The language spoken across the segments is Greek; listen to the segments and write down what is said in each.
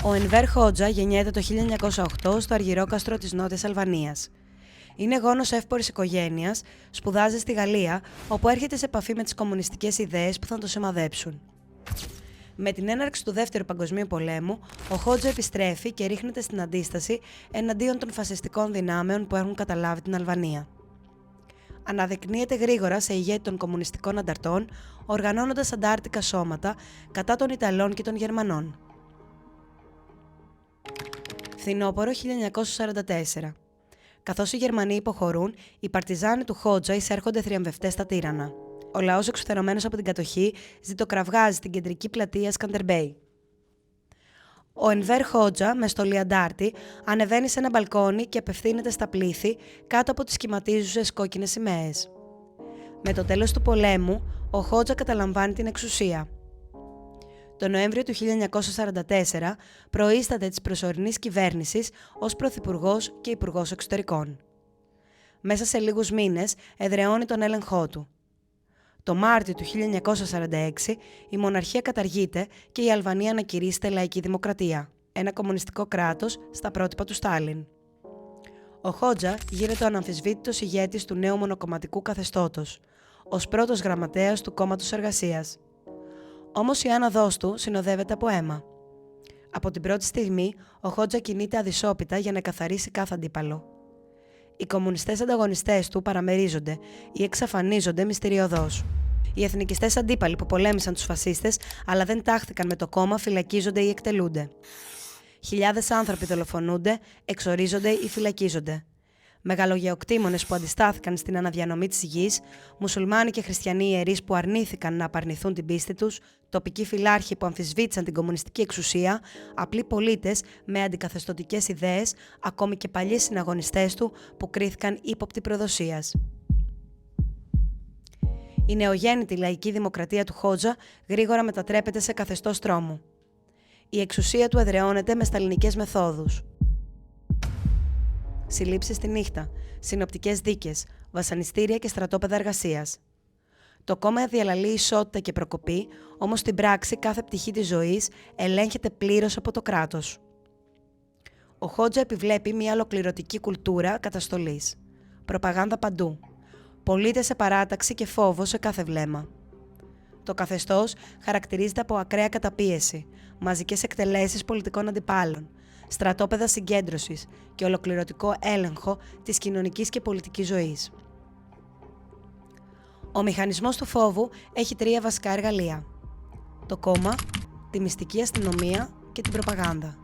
Ο Ενβέρ Χότζα γεννιέται το 1908 στο Αργυρόκαστρο της Νότιας Αλβανίας. Είναι γόνος εύπορης οικογένειας, σπουδάζει στη Γαλλία, όπου έρχεται σε επαφή με τις κομμουνιστικές ιδέες που θα τον σημαδέψουν. Με την έναρξη του Δεύτερου Παγκοσμίου Πολέμου, ο Χότζα επιστρέφει και ρίχνεται στην αντίσταση εναντίον των φασιστικών δυνάμεων που έχουν καταλάβει την Αλβανία. Αναδεικνύεται γρήγορα σε ηγέτη των κομμουνιστικών ανταρτών, οργανώνοντας αντάρτικα σώματα κατά των Ιταλών και των Γερμανών. Φθινόπωρο 1944. Καθώς οι Γερμανοί υποχωρούν, οι παρτιζάνοι του Χότζα εισέρχονται θριαμβευτές στα τύρανα. Ο λαός, εξουθενωμένος από την κατοχή, ζητοκραυγάζει στην κεντρική πλατεία Σκαντερμπέι. Ο Ενβέρ Χότζα, με στολή αντάρτη, ανεβαίνει σε ένα μπαλκόνι και απευθύνεται στα πλήθη κάτω από τις κυματίζουσες κόκκινες σημαίες. Με το τέλος του πολέμου, ο Χότζα καταλαμβάνει την εξουσία. Το Νοέμβριο του 1944 προείσταται της προσωρινής κυβέρνησης ως Πρωθυπουργός και Υπουργός Εξωτερικών. Μέσα σε λίγους μήνες εδραιώνει τον έλεγχό του. Το Μάρτιο του 1946 η μοναρχία καταργείται και η Αλβανία ανακηρύσσεται λαϊκή δημοκρατία, ένα κομμουνιστικό κράτος στα πρότυπα του Στάλιν. Ο Χότζα γίνεται ο αναμφισβήτητος ηγέτης του νέου μονοκομματικού καθεστώτος, ως πρώτος γραμματέας του Κόμματος Εργασίας. Όμως η άνοδός του συνοδεύεται από αίμα. Από την πρώτη στιγμή, ο Χότζα κινείται αδυσόπιτα για να καθαρίσει κάθε αντίπαλο. Οι κομμουνιστές ανταγωνιστές του παραμερίζονται ή εξαφανίζονται μυστηριωδώς. Οι εθνικιστές αντίπαλοι που πολέμησαν τους φασίστες αλλά δεν τάχθηκαν με το κόμμα φυλακίζονται ή εκτελούνται. Χιλιάδες άνθρωποι δολοφονούνται, εξορίζονται ή φυλακίζονται. Μεγαλογεοκτήμονες που αντιστάθηκαν στην αναδιανομή της γης, μουσουλμάνοι και χριστιανοί ιερείς που αρνήθηκαν να απαρνηθούν την πίστη τους, τοπικοί φυλάρχοι που αμφισβήτησαν την κομμουνιστική εξουσία, απλοί πολίτες με αντικαθεστωτικές ιδέες, ακόμη και παλιοί συναγωνιστές του που κρίθηκαν ύποπτοι προδοσίας. Η νεογέννητη λαϊκή δημοκρατία του Χότζα γρήγορα μετατρέπεται σε καθεστώς τρόμου. Η εξουσία του εδραιώνεται με σταλινικές μεθόδους. Συλλήψεις τη νύχτα, συνοπτικές δίκες, βασανιστήρια και στρατόπεδα εργασίας. Το κόμμα διαλαλεί ισότητα και προκοπή, όμως στην πράξη κάθε πτυχή της ζωής ελέγχεται πλήρως από το κράτος. Ο Χότζα επιβλέπει μια ολοκληρωτική κουλτούρα καταστολής. Προπαγάνδα παντού. Πολίτες σε παράταξη και φόβο σε κάθε βλέμμα. Το καθεστώς χαρακτηρίζεται από ακραία καταπίεση, μαζικές εκτελέσεις πολιτικών αντιπάλων, στρατόπεδα συγκέντρωσης και ολοκληρωτικό έλεγχο της κοινωνικής και πολιτικής ζωής. Ο μηχανισμός του φόβου έχει τρία βασικά εργαλεία: το κόμμα, τη μυστική αστυνομία και την προπαγάνδα.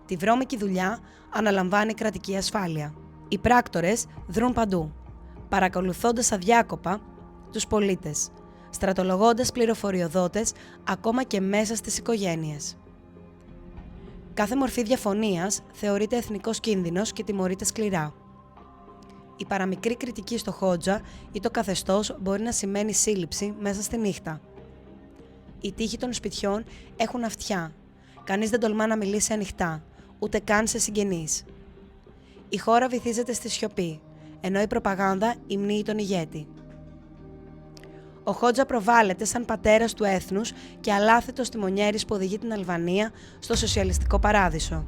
Τη βρώμικη δουλειά αναλαμβάνει η κρατική ασφάλεια. Οι πράκτορες δρούν παντού, παρακολουθώντας αδιάκοπα τους πολίτες, στρατολογώντας πληροφοριοδότες ακόμα και μέσα στις οικογένειες. Κάθε μορφή διαφωνίας θεωρείται εθνικός κίνδυνος και τιμωρείται σκληρά. Η παραμικρή κριτική στο Χότζα ή το καθεστώς μπορεί να σημαίνει σύλληψη μέσα στη νύχτα. Οι τοίχοι των σπιτιών έχουν αυτιά. Κανείς δεν τολμά να μιλήσει ανοιχτά, ούτε καν σε συγγενείς. Η χώρα βυθίζεται στη σιωπή, ενώ η προπαγάνδα υμνεί τον ηγέτη. Ο Χότζα προβάλλεται σαν πατέρας του έθνους και αλάθητος τιμονιέρης που οδηγεί την Αλβανία στο σοσιαλιστικό παράδεισο.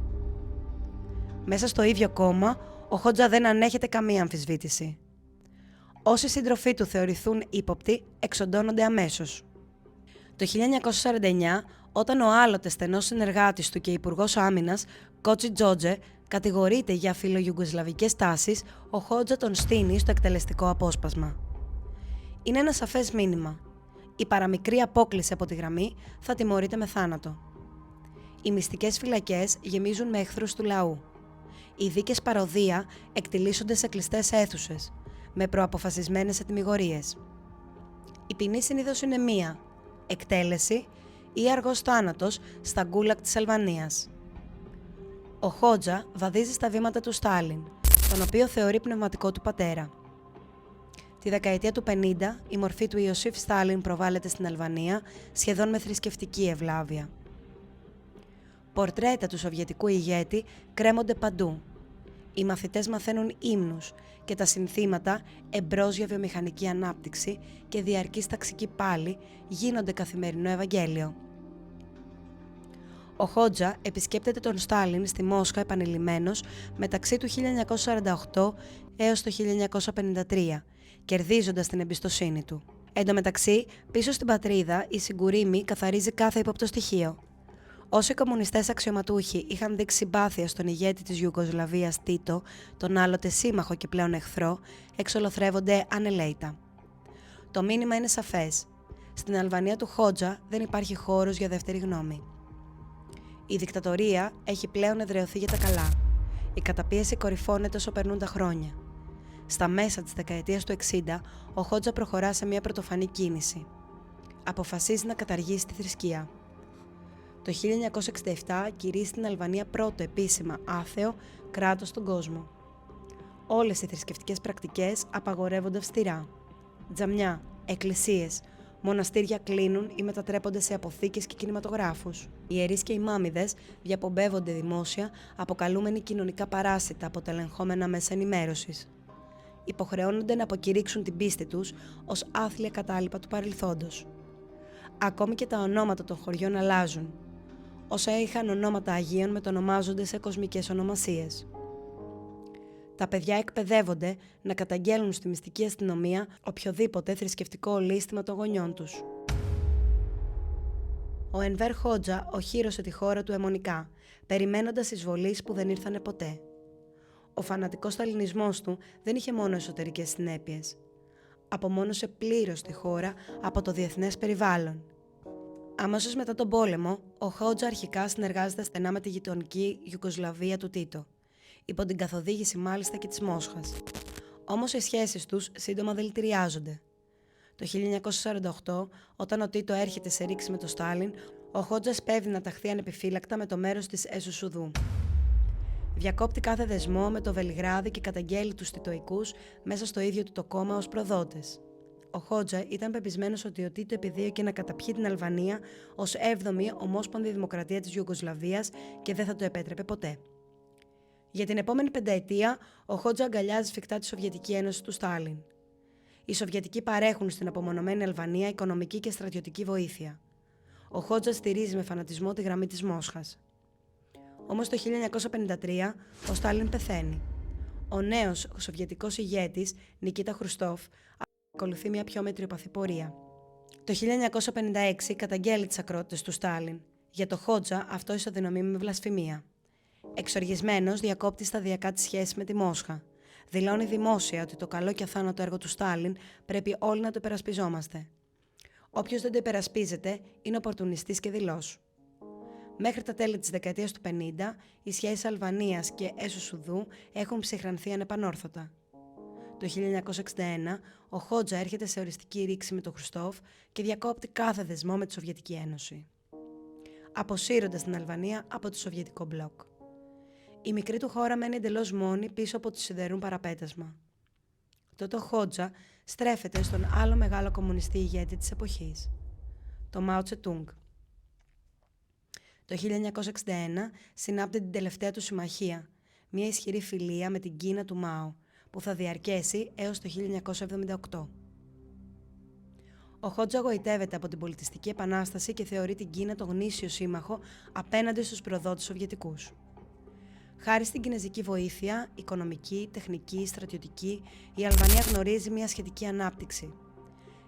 Μέσα στο ίδιο κόμμα, ο Χότζα δεν ανέχεται καμία αμφισβήτηση. Όσοι σύντροφοί του θεωρηθούν ύποπτοι, εξοντώνονται αμέσως. Το 1949, όταν ο άλλοτε στενός συνεργάτης του και υπουργός άμυνας, Κότσι Τζότζε, κατηγορείται για φιλογιουγκοσλαβικές τάσεις, ο Χότζα τον στείνει στο εκτελεστικό απόσπασμα. Είναι ένα σαφές μήνυμα. Η παραμικρή απόκλιση από τη γραμμή θα τιμωρείται με θάνατο. Οι μυστικές φυλακές γεμίζουν με εχθρούς του λαού. Οι δίκες παροδία εκτιλήσονται σε κλειστές αίθουσες, με προαποφασισμένες ετυμηγορίες. Η ποινή συνήθως είναι μία: εκτέλεση ή αργός θάνατος στα γκούλακ της Αλβανίας. Ο Χότζα βαδίζει στα βήματα του Στάλιν, τον οποίο θεωρεί πνευματικό του πατέρα. Τη δεκαετία του 50, η μορφή του Ιωσήφ Στάλιν προβάλλεται στην Αλβανία σχεδόν με θρησκευτική ευλάβεια. Πορτρέτα του σοβιετικού ηγέτη κρέμονται παντού. Οι μαθητές μαθαίνουν ύμνους και τα συνθήματα «Εμπρός για βιομηχανική ανάπτυξη» και «Διαρκής ταξική πάλη» γίνονται καθημερινό Ευαγγέλιο. Ο Χότζα επισκέπτεται τον Στάλιν στη Μόσχα επανειλημμένος μεταξύ του 1948 έως το 1953, κερδίζοντας την εμπιστοσύνη του. Εν τω μεταξύ, πίσω στην πατρίδα, η Σιγκουρίμη καθαρίζει κάθε ύποπτο στοιχείο. Όσοι κομμουνιστές αξιωματούχοι είχαν δείξει συμπάθεια στον ηγέτη της Ιουγκοσλαβίας Τίτο, τον άλλοτε σύμμαχο και πλέον εχθρό, εξολοθρεύονται ανελαίητα. Το μήνυμα είναι σαφές. Στην Αλβανία του Χότζα δεν υπάρχει χώρος για δεύτερη γνώμη. Η δικτατορία έχει πλέον εδραιωθεί για τα καλά. Η καταπίεση κορυφώνεται όσο περνούν τα χρόνια. Στα μέσα της δεκαετίας του 60, ο Χότζα προχωρά σε μια πρωτοφανή κίνηση. Αποφασίζει να καταργήσει τη θρησκεία. Το 1967 κηρύσσει την Αλβανία πρώτο επίσημα άθεο κράτος στον κόσμο. Όλες οι θρησκευτικές πρακτικές απαγορεύονται αυστηρά. Τζαμιά, εκκλησίες, μοναστήρια κλείνουν ή μετατρέπονται σε αποθήκες και κινηματογράφους. Οι ιερείς και οι μάμιδες διαπομπεύονται δημόσια, αποκαλούμενοι κοινωνικά παράσιτα από τα ελεγχόμενα μέσα ενημέρωσης. Υποχρεώνονται να αποκηρύξουν την πίστη τους ως άθλια κατάλοιπα του παρελθόντος. Ακόμη και τα ονόματα των χωριών αλλάζουν. Όσα είχαν ονόματα Αγίων μετονομάζονται σε κοσμικές ονομασίες. Τα παιδιά εκπαιδεύονται να καταγγέλνουν στη μυστική αστυνομία οποιοδήποτε θρησκευτικό ολίσθημα των γονιών τους. Ο Ενβέρ Χότζα οχύρωσε τη χώρα του αιμονικά, περιμένοντας εισβολείς που δεν ήρθανε ποτέ. Ο φανατικός σταλινισμός του δεν είχε μόνο εσωτερικές συνέπειες. Απομόνωσε πλήρως τη χώρα από το διεθνές περιβάλλον. Αμέσως μετά τον πόλεμο, ο Χότζα αρχικά συνεργάζεται στενά με τη γειτονική Ιουγκοσλαβία του Τίτο, υπό την καθοδήγηση μάλιστα και της Μόσχας. Όμως οι σχέσεις τους σύντομα δηλητηριάζονται. Το 1948, όταν ο Τίτο έρχεται σε ρήξη με τον Στάλιν, ο Χότζα σπέβδει να ταχθεί ανεπιφύλακτα με το μέρος της Εσουσουδού. Διακόπτει κάθε δεσμό με το Βελιγράδι και καταγγέλει τους Τιτοικούς μέσα στο ίδιο του το κόμμα ως προδότες. Ο Χότζα ήταν πεπισμένος ότι ο Τίτο επιδίωκε να καταπιεί την Αλβανία ως 7η ομόσπονδη δημοκρατία της Ιουγκοσλαβίας και δεν θα το επέτρεπε ποτέ. Για την επόμενη πενταετία, ο Χότζα αγκαλιάζει σφιχτά τη Σοβιετική Ένωση του Στάλιν. Οι Σοβιετικοί παρέχουν στην απομονωμένη Αλβανία οικονομική και στρατιωτική βοήθεια. Ο Χότζα στηρίζει με φανατισμό τη γραμμή της Μόσχας. Όμως το 1953 ο Στάλιν πεθαίνει. Ο νέος σοβιετικός ηγέτης, Νικίτα Χρουστόφ, ακολουθεί μια πιο μετριοπαθή πορεία. Το 1956 καταγγέλει τις ακρότητες του Στάλιν. Για το Χότζα αυτό ισοδυναμεί με βλασφημία. Εξοργισμένος, διακόπτει σταδιακά τη σχέση με τη Μόσχα. Δηλώνει δημόσια ότι το καλό και αθάνατο έργο του Στάλιν πρέπει όλοι να το υπερασπιζόμαστε. Όποιος δεν το υπερασπίζεται είναι οπορτουνιστής και δειλός. Μέχρι τα τέλη της δεκαετίας του 50, οι σχέσεις Αλβανίας και Εσουσουδού έχουν ψυχρανθεί ανεπανόρθωτα. Το 1961, ο Χότζα έρχεται σε οριστική ρήξη με τον Χρουστόφ και διακόπτει κάθε δεσμό με τη Σοβιετική Ένωση, αποσύροντας την Αλβανία από το Σοβιετικό μπλοκ. Η μικρή του χώρα μένει εντελώς μόνη πίσω από το σιδερούν παραπέτασμα. Τότε ο Χότζα στρέφεται στον άλλο μεγάλο κομμουνιστή ηγέτη της εποχής, το Μάο Τσετούγκ. Το 1961 συνάπτει την τελευταία του συμμαχία, μια ισχυρή φιλία με την Κίνα του Μάο, που θα διαρκέσει έως το 1978. Ο Χότζα γοητεύεται από την πολιτιστική επανάσταση και θεωρεί την Κίνα τον γνήσιο σύμμαχο απέναντι στους προδότες Σοβιετικούς. Χάρη στην κινεζική βοήθεια, οικονομική, τεχνική, στρατιωτική, η Αλβανία γνωρίζει μια σχετική ανάπτυξη.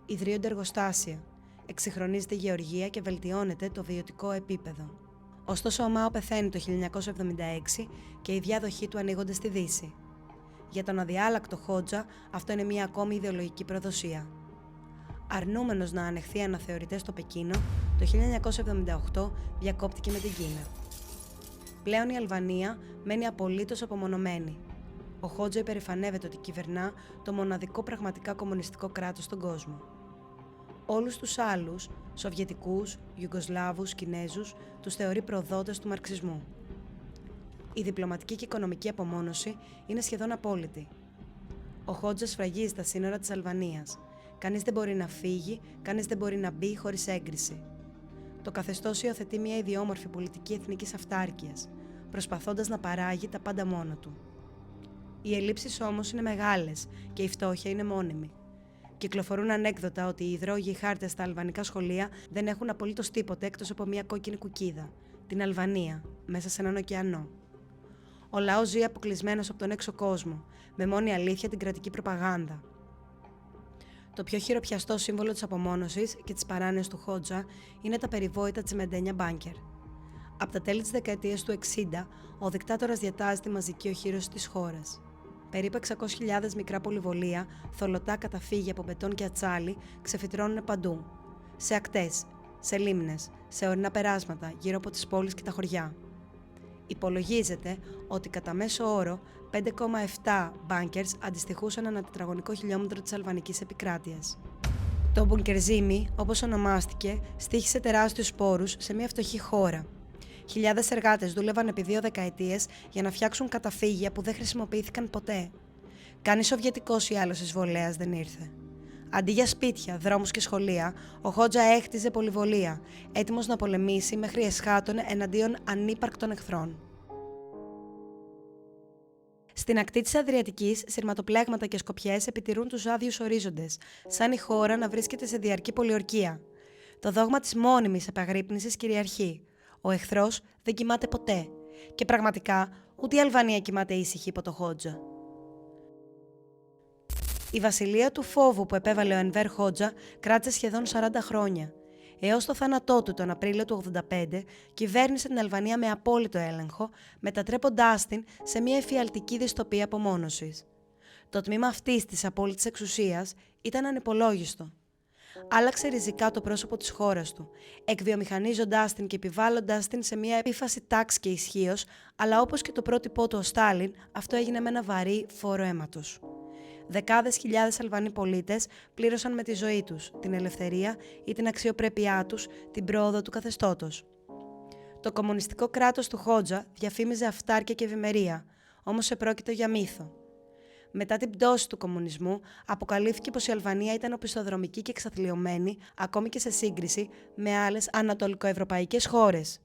Ιδρύονται εργοστάσια, εξυγχρονίζεται η γεωργία και βελτιώνεται το βιωτικό επίπεδο. Ωστόσο, ο Μάο πεθαίνει το 1976 και οι διάδοχοί του ανοίγονται στη Δύση. Για τον αδιάλακτο Χότζα, αυτό είναι μια ακόμη ιδεολογική προδοσία. Αρνούμενος να ανεχθεί αναθεωρητές στο Πεκίνο, το 1978 διακόπτηκε με την Κίνα. Πλέον η Αλβανία μένει απολύτως απομονωμένη. Ο Χότζα υπερηφανεύεται ότι κυβερνά το μοναδικό πραγματικά κομμουνιστικό κράτος στον κόσμο. Όλους τους άλλους, Σοβιετικούς, Ιουγκοσλάβους, Κινέζους, τους θεωρεί προδότες του μαρξισμού. Η διπλωματική και οικονομική απομόνωση είναι σχεδόν απόλυτη. Ο Χότζα σφραγίζει τα σύνορα της Αλβανίας. Κανείς δεν μπορεί να φύγει, κανείς δεν μπορεί να μπει χωρίς έγκριση. Το καθεστώς υιοθετεί μια ιδιόμορφη πολιτική εθνικής αυτάρκειας, προσπαθώντας να παράγει τα πάντα μόνο του. Οι ελλείψεις όμως είναι μεγάλες και η φτώχεια είναι μόνιμη. Κυκλοφορούν ανέκδοτα ότι οι υδρόγειοι χάρτες στα αλβανικά σχολεία δεν έχουν απολύτως τίποτε εκτός από μια κόκκινη κουκκίδα, την Αλβανία, μέσα σε έναν ωκεανό. Ο λαός ζει αποκλεισμένος από τον έξω κόσμο, με μόνη αλήθεια την κρατική προπαγάνδα. Το πιο χειροπιαστό σύμβολο της απομόνωσης και της παράνοιας του Χότζα είναι τα περιβόητα τσιμεντένια μπάνκερ. Από τα τέλη της δεκαετίας του 60, ο δικτάτορας διατάζει τη μαζική οχύρωση της χώρας. Περίπου 600.000 μικρά πολυβολία, θολωτά καταφύγια από μπετόν και ατσάλι ξεφυτρώνουν παντού. Σε ακτές, σε λίμνες, σε ορεινά περάσματα γύρω από τις πόλεις και τα χωριά. Υπολογίζεται ότι κατά μέσο όρο 5,7 μπάνκερς αντιστοιχούσαν ανά τετραγωνικό χιλιόμετρο της αλβανικής επικράτειας. Το Μπунκερζίμι, όπως ονομάστηκε, στοίχησε τεράστιους σπόρους σε μια φτωχή χώρα. Χιλιάδες εργάτες δούλευαν επί 2 δεκαετίες για να φτιάξουν καταφύγια που δεν χρησιμοποιήθηκαν ποτέ. Κανείς σοβιετικός ή άλλος εισβολέας δεν ήρθε. Αντί για σπίτια, δρόμους και σχολεία, ο Χότζα έχτιζε πολυβολία, έτοιμος να πολεμήσει μέχρι εσχάτων εναντίον ανύπαρκτων εχθρών. Στην ακτή της Αδριατικής, σειρματοπλέγματα και σκοπιές επιτηρούν τους άδειους ορίζοντες, σαν η χώρα να βρίσκεται σε διαρκή πολιορκία. Το δόγμα της μόνιμης επαγρύπνησης κυριαρχεί. Ο εχθρός δεν κοιμάται ποτέ. Και πραγματικά, ούτε η Αλβανία κοιμάται ήσυχη υπό το Χότζα. Η βασιλεία του φόβου που επέβαλε ο Ενβέρ Χότζα κράτησε σχεδόν 40 χρόνια. Έως το θάνατό του τον Απρίλιο του 1985, κυβέρνησε την Αλβανία με απόλυτο έλεγχο, μετατρέποντάς την σε μια εφιαλτική δυστοπία απομόνωσης. Το τμήμα αυτής της απόλυτης εξουσίας ήταν ανυπολόγιστο. Άλλαξε ριζικά το πρόσωπο της χώρας του, εκβιομηχανίζοντάς την και επιβάλλοντάς την σε μια επίφαση τάξης και ισχύος, αλλά όπως και το πρότυπό του ο Στάλιν, αυτό έγινε με ένα βαρύ φόρο αίματος. Δεκάδες χιλιάδες Αλβανοί πολίτες πλήρωσαν με τη ζωή τους, την ελευθερία ή την αξιοπρέπειά τους, την πρόοδο του καθεστώτος. Το κομμουνιστικό κράτος του Χότζα διαφήμιζε αυτάρκεια και ευημερία, όμως επρόκειτο για μύθο. Μετά την πτώση του κομμουνισμού, αποκαλύφθηκε πως η Αλβανία ήταν οπισθοδρομική και εξαθλιωμένη, ακόμη και σε σύγκριση με άλλες ανατολικοευρωπαϊκές χώρες.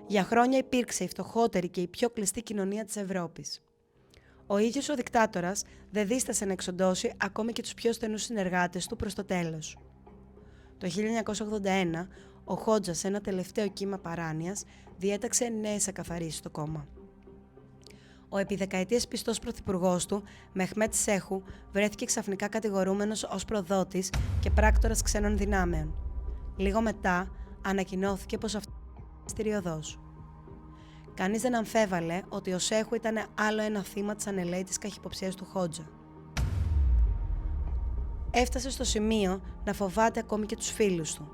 Για χρόνια υπήρξε η φτωχότερη και η πιο κλειστή κοινωνία της Ευρώπης. Ο ίδιος ο δικτάτορας δεν δίστασε να εξοντώσει ακόμη και τους πιο στενούς συνεργάτες του προς το τέλος. Το 1981, ο Χότζα, σε ένα τελευταίο κύμα παράνοιας, διέταξε νέες εκαθαρίσεις στο κόμμα. Ο επί δεκαετίες πιστός πρωθυπουργός του, Μεχμέτ Σέχου, βρέθηκε ξαφνικά κατηγορούμενος ως προδότης και πράκτορας ξένων δυνάμεων. Λίγο μετά, ανακοινώθηκε πως αυτός ήταν μυστηριωδός. Κανείς δεν αμφέβαλε ότι ο Σέχου ήταν άλλο ένα θύμα της ανελαίτης καχυποψίας του Χότζα. Έφτασε στο σημείο να φοβάται ακόμη και τους φίλους του.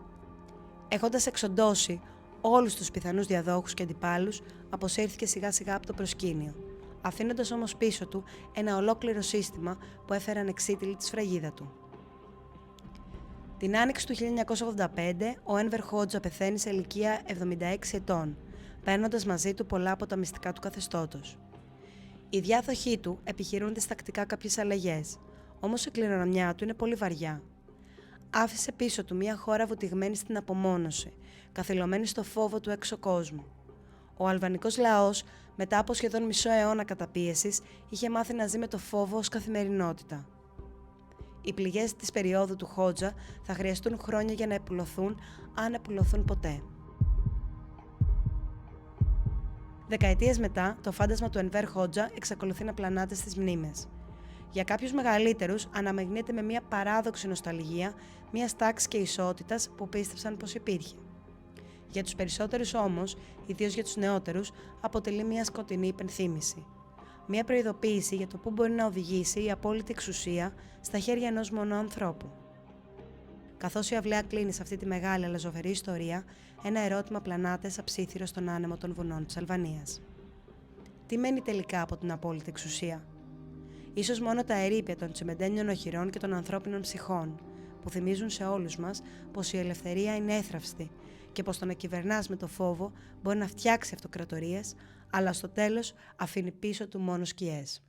Έχοντας εξοντώσει όλους τους πιθανούς διαδόχους και αντιπάλους, αποσύρθηκε σιγά σιγά από το προσκήνιο, αφήνοντας όμως πίσω του ένα ολόκληρο σύστημα που έφερε ανεξίτηλη τη σφραγίδα του. Την άνοιξη του 1985, ο Ένβερ Χότζα πεθαίνει σε ηλικία 76 ετών, παίρνοντας μαζί του πολλά από τα μυστικά του καθεστώτος. Οι διάδοχοί του επιχειρούν διστακτικά κάποιες αλλαγές, όμως η κληρονομιά του είναι πολύ βαριά. Άφησε πίσω του μια χώρα βουτυγμένη στην απομόνωση, καθυλωμένη στο φόβο του έξω κόσμου. Ο αλβανικός λαός, μετά από σχεδόν μισό αιώνα καταπίεσης, είχε μάθει να ζει με το φόβο ως καθημερινότητα. Οι πληγές της περίοδου του Χότζα θα χρειαστούν χρόνια για να επουλωθούν, αν επουλωθούν ποτέ. Δεκαετίες μετά, το φάντασμα του Ενβέρ Χότζα εξακολουθεί να πλανάται στις μνήμες. Για κάποιους μεγαλύτερους, αναμειγνύεται με μια παράδοξη νοσταλγία μιας τάξης και ισότητας που πίστεψαν πως υπήρχε. Για τους περισσότερους όμως, ιδίως για τους νεότερους, αποτελεί μια σκοτεινή υπενθύμηση. Μια προειδοποίηση για το πού μπορεί να οδηγήσει η απόλυτη εξουσία στα χέρια ενός μόνο ανθρώπου. Καθώς η αυλαία κλείνει σε αυτή τη μεγάλη αλλά ζωφερή ιστορία, ένα ερώτημα πλανάται σαν ψήθυρο στον άνεμο των βουνών της Αλβανίας. Τι μένει τελικά από την απόλυτη εξουσία? Ίσως μόνο τα ερείπια των τσιμεντένιων οχυρών και των ανθρώπινων ψυχών, που θυμίζουν σε όλους μας πως η ελευθερία είναι έθραυστη και πως το να κυβερνάς με το φόβο μπορεί να φτιάξει αυτοκρατορίες, αλλά στο τέλος αφήνει πίσω του μόνο σκιές.